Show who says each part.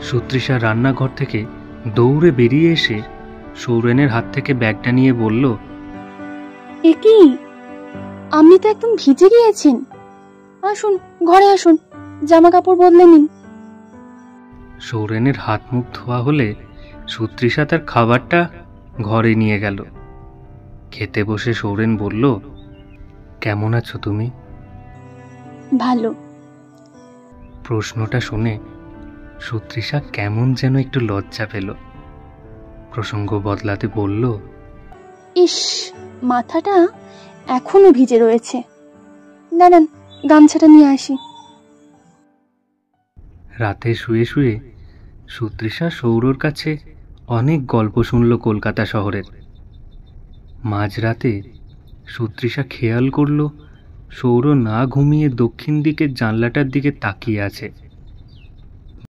Speaker 1: সুতৃষা রান্নাঘর থেকে দৌড়ে বেরিয়ে এসে সৌরেনের হাত থেকে ব্যাগটা নিয়ে বলল,
Speaker 2: এ কি, আপনি তো একদম ভিজে গিয়েছেন। আসুন, ঘরে আসুন, জামা কাপড় বদলে নিন।
Speaker 1: সৌরেনের হাত মুখ ধোয়া হলে সুতৃষা তার খাবারটা ঘরে নিয়ে গেল। খেতে বসে সৌরেন বলল, কেমন আছো তুমি?
Speaker 2: ভালো।
Speaker 1: প্রশ্নটা শুনে সুতৃষা কেমন যেন একটু লজ্জা পেল। প্রসঙ্গ বদলাতে বলল,
Speaker 2: ইস, মাথাটা এখনো ভিজে রয়েছে, দাঁড়ান গামছাটা নিয়ে আসি।
Speaker 1: রাতে শুয়ে শুয়ে সুতৃষা সৌরর কাছে অনেক গল্প শুনল কলকাতা শহরের। মাঝরাতে সুতৃষা খেয়াল করল সৌর না ঘুমিয়ে দক্ষিণ দিকের জানলাটার দিকে তাকিয়ে আছে।